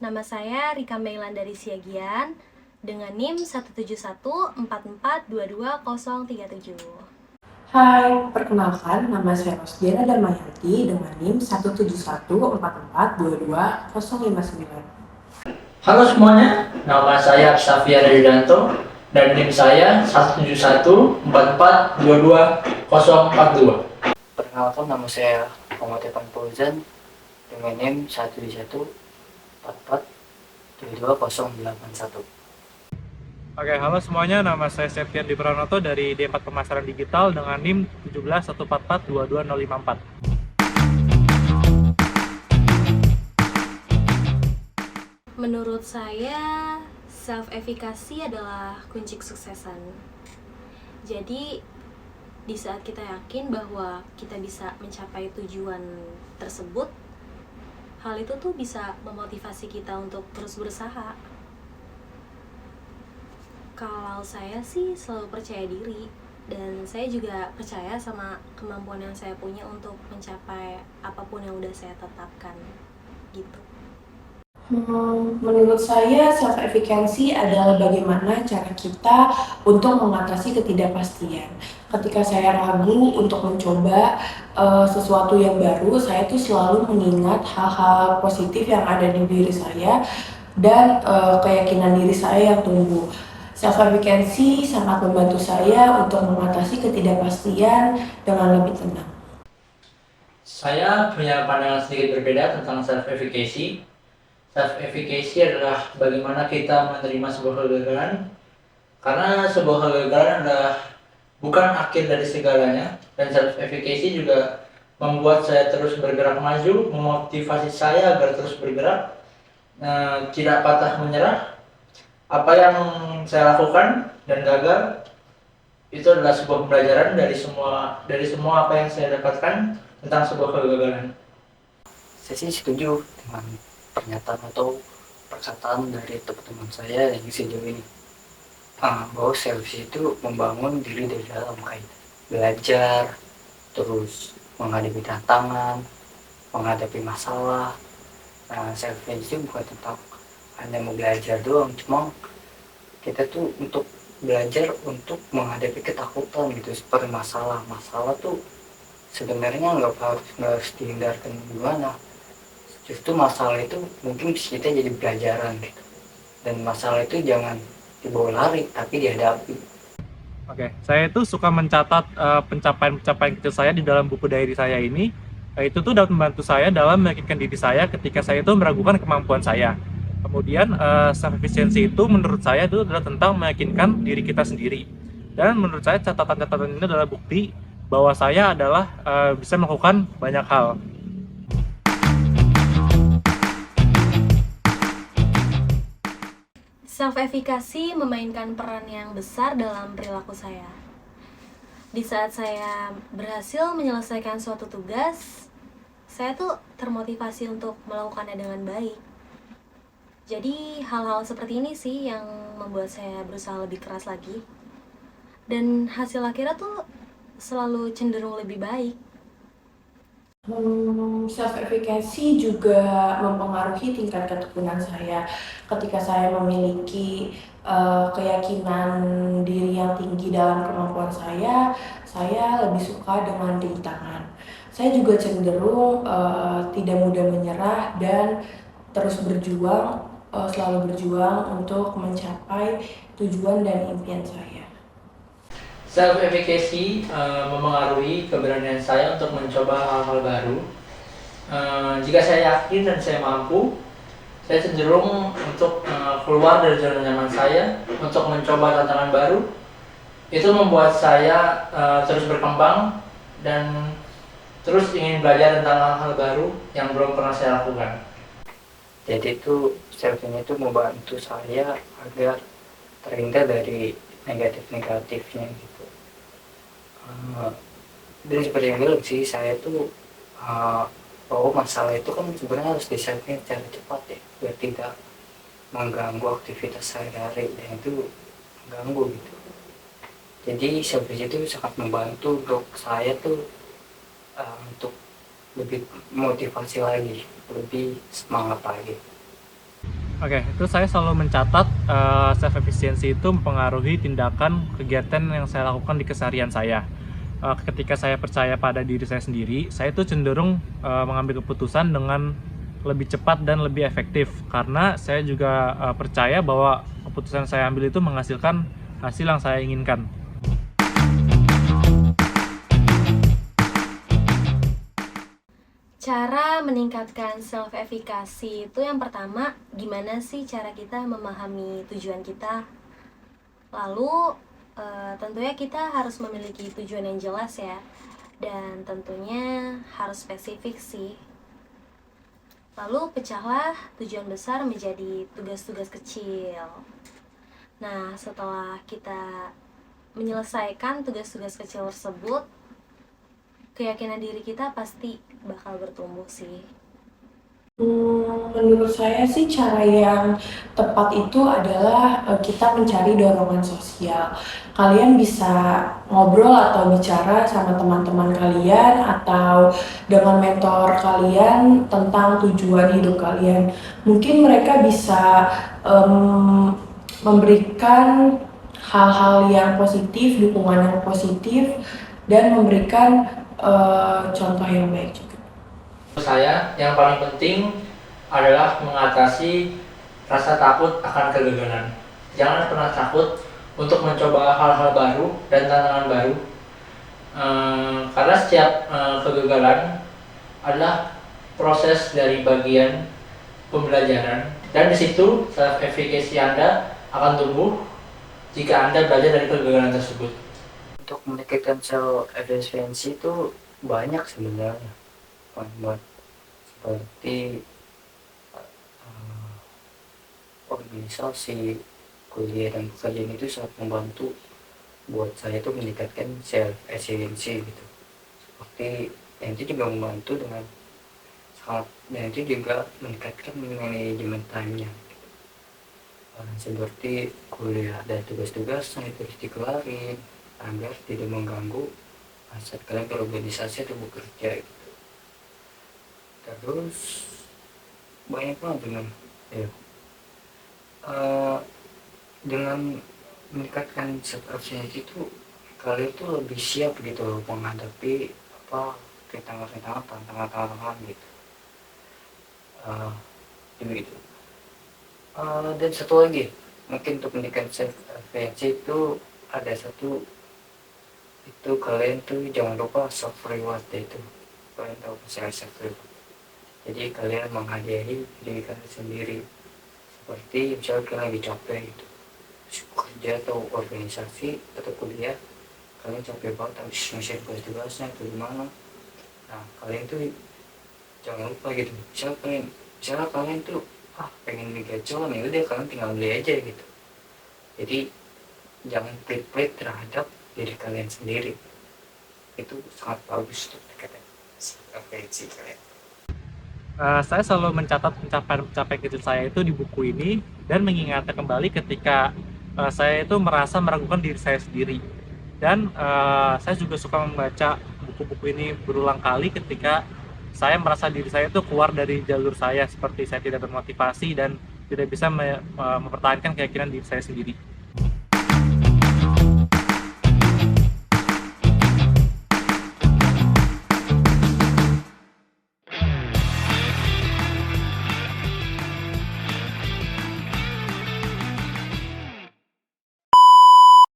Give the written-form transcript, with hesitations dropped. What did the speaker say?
Nama saya Rika Mailan dari Siagian dengan NIM 17144220037. Hai, perkenalkan nama saya Rosdiana Darmayanti dengan NIM 17144222059. Halo semuanya, nama saya Xavier Ridanto dan NIM saya 17144220042. Perkenalkan, nama saya Muhammad Evan Fauzan dengan NIM 17144222081. Oke, halo semuanya. Nama saya Septian Di Pranoto dari D4 Pemasaran Digital dengan NIM 17144222054. Menurut saya, self-efficacy adalah kunci kesuksesan. Jadi, di saat kita yakin bahwa kita bisa mencapai tujuan tersebut, hal itu tuh bisa memotivasi kita untuk terus berusaha. Kalau saya sih selalu percaya diri, dan saya juga percaya sama kemampuan yang saya punya untuk mencapai apapun yang udah saya tetapkan, gitu. Menurut saya, self-efficacy adalah bagaimana cara kita untuk mengatasi ketidakpastian. Ketika saya ragu untuk mencoba sesuatu yang baru, saya tuh selalu mengingat hal-hal positif yang ada di diri saya dan keyakinan diri saya yang tumbuh. Self-efficacy sangat membantu saya untuk mengatasi ketidakpastian dengan lebih tenang. Saya punya pandangan sedikit berbeda tentang self-efficacy. Self-efficacy adalah bagaimana kita menerima sebuah kegagalan, karena sebuah kegagalan adalah bukan akhir dari segalanya, dan self-efficacy juga membuat saya terus bergerak maju, memotivasi saya agar terus bergerak, tidak patah menyerah. Apa yang saya lakukan dan gagal itu adalah sebuah pembelajaran dari semua apa yang saya dapatkan tentang sebuah kegagalan. Saya sih setuju dengan pernyataan atau perkataan dari teman-teman saya yang sejauh ini, bahwa selfie itu membangun diri dari dalam, kayak belajar, terus menghadapi tantangan, menghadapi masalah. Selfie itu bukan tentang hanya mau belajar doang, cuma kita tuh untuk belajar untuk menghadapi ketakutan gitu, seperti masalah tuh sebenarnya nggak harus dihindarkan gimana, justru masalah itu mungkin kita jadi pelajaran gitu, dan masalah itu jangan dibawa lari tapi dihadapi. Oke, saya itu suka mencatat pencapaian-pencapaian kecil saya di dalam buku diary saya ini. Itu tuh dapat membantu saya dalam meyakinkan diri saya ketika saya itu meragukan kemampuan saya. Kemudian self-efficiency itu menurut saya itu adalah tentang meyakinkan diri kita sendiri. Dan menurut saya catatan-catatan ini adalah bukti bahwa saya adalah bisa melakukan banyak hal. Self-efficacy memainkan peran yang besar dalam perilaku saya. Di saat saya berhasil menyelesaikan suatu tugas, saya tuh termotivasi untuk melakukannya dengan baik. Jadi hal-hal seperti ini sih yang membuat saya berusaha lebih keras lagi. Dan hasil akhirnya tuh selalu cenderung lebih baik. Self-efficacy juga mempengaruhi tingkat ketekunan saya. Ketika saya memiliki keyakinan diri yang tinggi dalam kemampuan saya lebih suka dengan rintangan. Saya juga cenderung tidak mudah menyerah dan terus berjuang, selalu berjuang untuk mencapai tujuan dan impian saya. Self-efficacy memengaruhi keberanian saya untuk mencoba hal-hal baru. Jika saya yakin dan saya mampu, saya cenderung untuk keluar dari zona nyaman saya untuk mencoba tantangan baru. Itu membuat saya terus berkembang dan terus ingin belajar tentang hal-hal baru yang belum pernah saya lakukan. Jadi itu selfie itu membantu saya agar terhindar dari negatif-negatifnya gitu. Dan seperti yang bilang sih, saya tuh bahwa masalah itu kan sebenarnya harus diselesaikan secara cepat ya, biar tidak mengganggu aktivitas sehari-hari, dan itu mengganggu gitu. Jadi selfie itu sangat membantu untuk saya tuh untuk lebih motivasi lagi, lebih semangat lagi. Oke, itu saya selalu mencatat self efficiency itu mempengaruhi tindakan kegiatan yang saya lakukan di keseharian saya. Ketika saya percaya pada diri saya itu cenderung mengambil keputusan dengan lebih cepat dan lebih efektif karena saya juga percaya bahwa keputusan saya ambil itu menghasilkan hasil yang saya inginkan. Cara meningkatkan self-efficacy itu yang pertama, gimana sih cara kita memahami tujuan kita? Lalu tentunya kita harus memiliki tujuan yang jelas ya, dan tentunya harus spesifik sih. Lalu pecahlah tujuan besar menjadi tugas-tugas kecil. Nah, setelah kita menyelesaikan tugas-tugas kecil tersebut, keyakinan diri kita pasti bakal bertumbuh sih. Menurut saya sih cara yang tepat itu adalah kita mencari dorongan sosial. Kalian bisa ngobrol atau bicara sama teman-teman kalian atau dengan mentor kalian tentang tujuan hidup kalian. Mungkin mereka bisa memberikan hal-hal yang positif, dukungan yang positif, dan memberikan contoh yang baik juga. Menurut saya, yang paling penting adalah mengatasi rasa takut akan kegagalan. Jangan pernah takut untuk mencoba hal-hal baru dan tantangan baru, karena setiap kegagalan adalah proses dari bagian pembelajaran, dan di situ self efficacy Anda akan tumbuh jika Anda belajar dari kegagalan tersebut. Untuk meningkatkan self efficiency itu banyak sebenarnya, seperti organisasi, kuliah dan pekerjaan itu sangat membantu buat saya itu meningkatkan self efficiency gitu. Seperti yang itu juga membantu dengan sangat, dan itu juga meningkatkan manajemen time-nya gitu. Seperti kuliah dan tugas-tugasnya itu harus dikelarin agar tidak mengganggu saat kalian berorganisasi atau bekerja gitu. Terus banyak banget dengan meningkatkan self efficiency itu kalian tuh lebih siap gitu loh menghadapi tantangan gitu. Begitu. Dan satu lagi mungkin untuk meningkatkan self efficiency itu ada satu, itu kalian tuh jangan lupa self reward itu. Kalian tahu masalah self reward, jadi kalian menghadiahi diri kalian sendiri. Seperti misalnya kalian lagi capek gitu, kerja atau organisasi atau kuliah, kalian capek banget habis nyelesain tugas-tugasnya atau gimana. Nah, kalian tuh jangan lupa gitu, misalnya kalian tuh pengen beli gacor, ya udah kalian tinggal beli aja gitu. Jadi jangan pelit-pelit terhadap diri kalian sendiri. Itu sangat bagus untuk meningkatkan self-efficiency kalian. Saya selalu mencatat pencapaian kecil saya itu di buku ini dan mengingatnya kembali ketika saya itu merasa meragukan diri saya sendiri. Dan saya juga suka membaca buku-buku ini berulang kali ketika saya merasa diri saya itu keluar dari jalur saya, seperti saya tidak termotivasi dan tidak bisa mempertahankan keyakinan diri saya sendiri.